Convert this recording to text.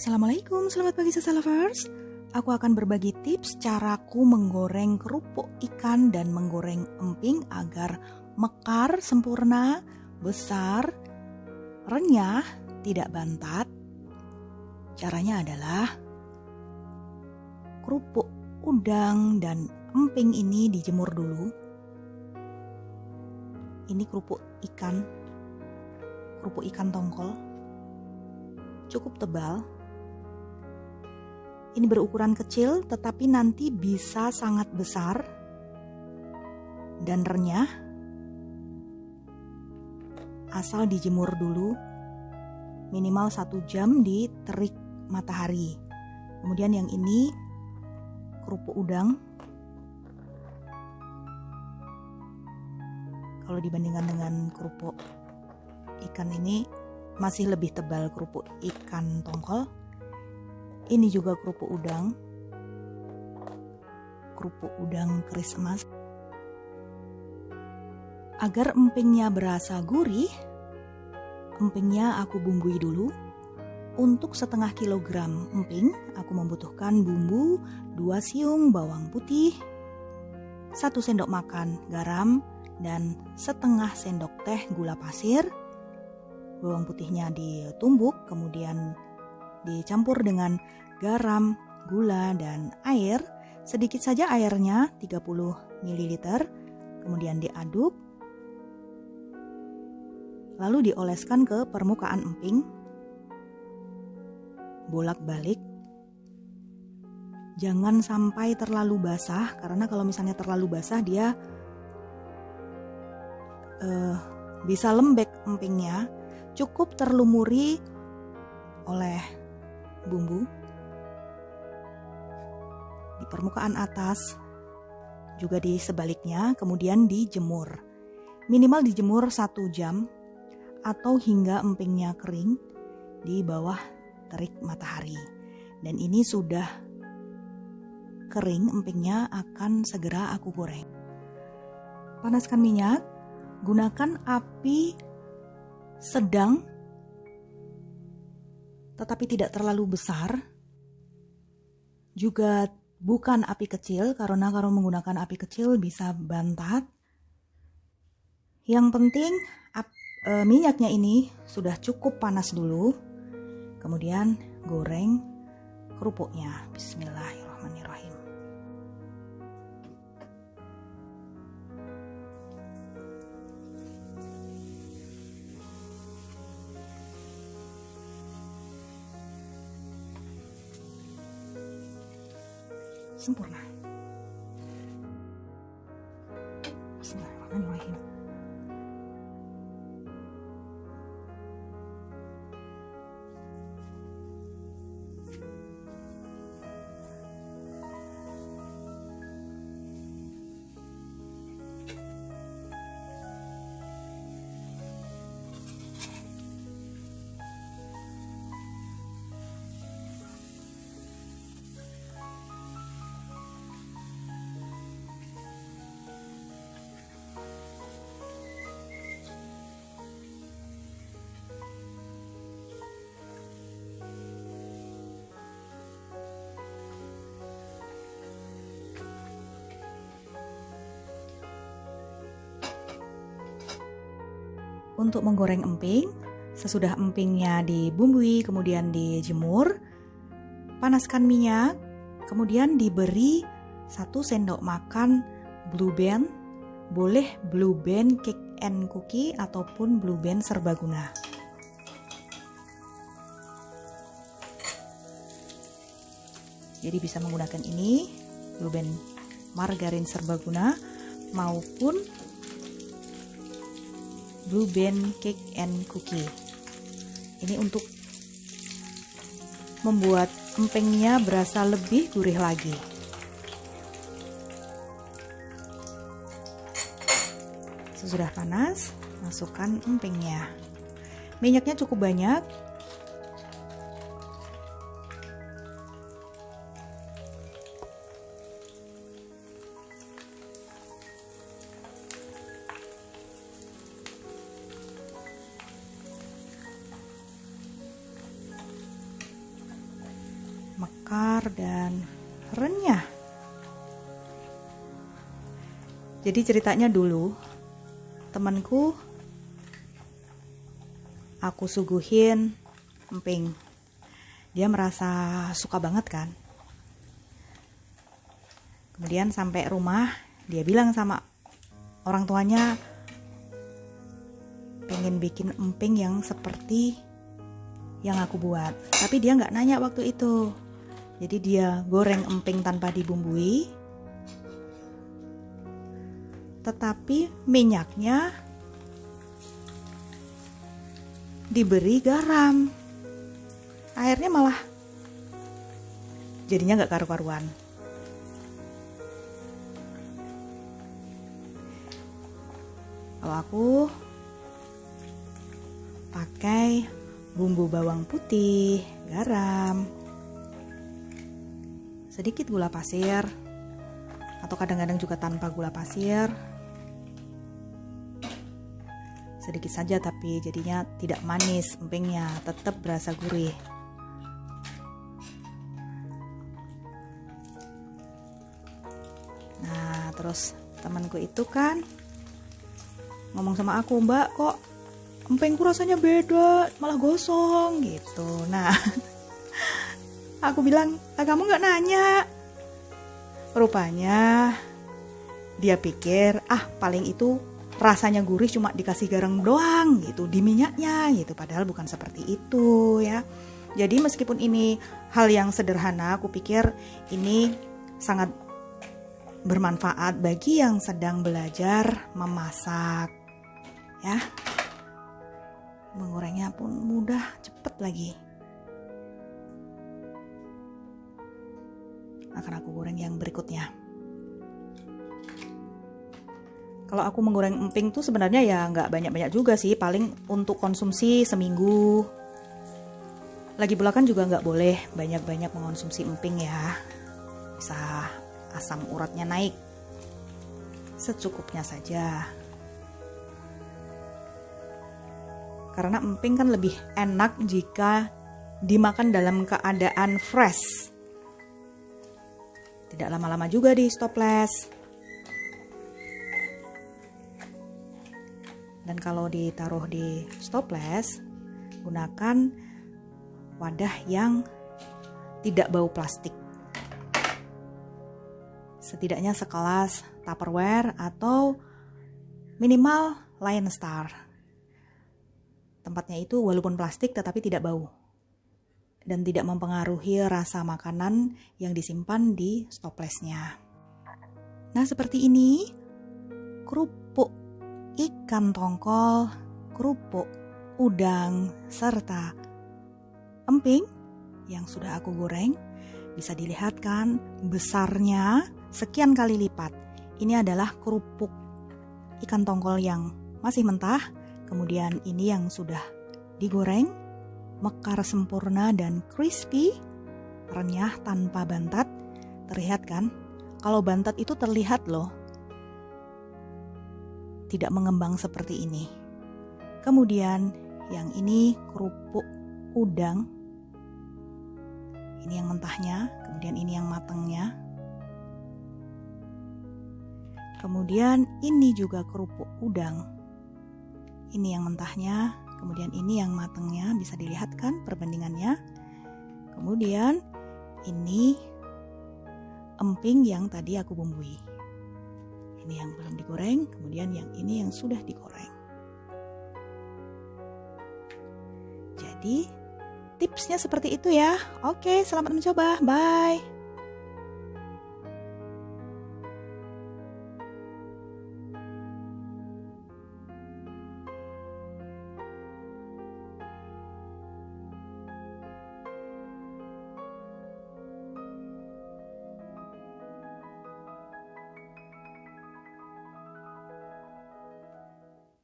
Assalamualaikum, selamat pagi Sasa Lovers. Aku akan berbagi tips caraku menggoreng kerupuk ikan dan menggoreng emping agar mekar, sempurna, besar, renyah, tidak bantat. Caranya adalah kerupuk udang dan emping ini dijemur dulu. Ini kerupuk ikan tongkol, cukup tebal. Ini berukuran kecil tetapi nanti bisa sangat besar dan renyah. Asal dijemur dulu minimal 1 jam di terik matahari. Kemudian yang ini kerupuk udang. Kalau dibandingkan dengan kerupuk ikan ini masih lebih tebal kerupuk ikan tongkol. Ini juga kerupuk udang keris emas. Agar empingnya berasa gurih, empingnya aku bumbui dulu. Untuk setengah kilogram emping, aku membutuhkan bumbu 2 siung bawang putih, 1 sendok makan garam, dan setengah sendok teh gula pasir. Bawang putihnya ditumbuk, kemudian dicampur dengan garam, gula, dan air. Sedikit saja airnya, 30 ml. Kemudian diaduk. Lalu dioleskan ke permukaan emping. Bolak-balik. Jangan sampai terlalu basah, karena kalau misalnya terlalu basah dia bisa lembek empingnya. Cukup terlumuri oleh bumbu di permukaan atas, juga di sebaliknya, kemudian dijemur. Minimal dijemur 1 jam atau hingga empingnya kering di bawah terik matahari. Dan ini sudah kering empingnya, akan segera aku goreng. Panaskan minyak, gunakan api sedang tetapi tidak terlalu besar. Juga bukan api kecil, karena kalau menggunakan api kecil bisa bantat. Yang penting minyaknya ini sudah cukup panas dulu. Kemudian goreng kerupuknya. Bismillahirrahmanirrahim. Sempurna. Bismillahirrahmanirrahim. Untuk menggoreng emping, sesudah empingnya dibumbui kemudian dijemur, panaskan minyak, kemudian diberi 1 sendok makan Blue Band, boleh Blue Band Cake and Cookie ataupun Blue Band serbaguna. Jadi bisa menggunakan ini, Blue Band margarin serbaguna maupun Blue Band Cake and Cookie. Ini untuk membuat empingnya berasa lebih gurih lagi. Sesudah panas, masukkan empingnya. Minyaknya cukup banyak. mekar dan renyah. Jadi ceritanya dulu, temanku aku suguhin emping. Dia merasa suka banget kan. Kemudian sampai rumah, dia bilang sama orang tuanya, pengen bikin emping yang seperti yang aku buat. Tapi dia nggak nanya waktu itu. Jadi dia goreng emping tanpa dibumbui. Tetapi minyaknya diberi garam. Airnya malah jadinya nggak karu-karuan. Kalau aku pakai bumbu bawang putih, garam, sedikit gula pasir, atau kadang-kadang juga tanpa gula pasir. Sedikit saja tapi jadinya tidak manis empingnya, tetap berasa gurih. Nah, terus temanku itu kan ngomong sama aku, "Mbak, kok empingku rasanya beda, malah gosong," gitu. Nah, aku bilang, "Kamu nggak nanya?" Rupanya dia pikir, paling itu rasanya gurih cuma dikasih garam doang gitu di minyaknya gitu, padahal bukan seperti itu ya. Jadi meskipun ini hal yang sederhana, aku pikir ini sangat bermanfaat bagi yang sedang belajar memasak ya. Mengorengnya pun mudah, cepet lagi. Akan aku goreng yang berikutnya. Kalau aku menggoreng emping tuh sebenarnya ya nggak banyak-banyak juga sih, paling untuk konsumsi seminggu. Lagi pula kan juga nggak boleh banyak-banyak mengonsumsi emping ya, bisa asam uratnya naik. Secukupnya saja. Karena emping kan lebih enak jika dimakan dalam keadaan fresh. Tidak lama-lama juga di stoples. Dan kalau ditaruh di stoples, gunakan wadah yang tidak bau plastik. Setidaknya sekelas Tupperware atau minimal Lion Star. Tempatnya itu walaupun plastik tetapi tidak bau. Dan tidak mempengaruhi rasa makanan yang disimpan di stoplesnya. Nah, seperti ini kerupuk ikan tongkol, kerupuk, udang, serta emping yang sudah aku goreng. Bisa dilihat kan besarnya sekian kali lipat. Ini adalah kerupuk ikan tongkol yang masih mentah. Kemudian ini yang sudah digoreng, mekar sempurna dan crispy, renyah tanpa bantat. Terlihat kan? Kalau bantat itu terlihat loh, tidak mengembang seperti ini. Kemudian yang ini kerupuk udang. Ini yang mentahnya, kemudian ini yang matangnya. Kemudian ini juga kerupuk udang. Ini yang mentahnya, kemudian ini yang matangnya, bisa dilihat kan perbandingannya. Kemudian ini emping yang tadi aku bumbui. Ini yang belum digoreng, kemudian yang ini yang sudah digoreng. Jadi tipsnya seperti itu ya. Oke, selamat mencoba. Bye.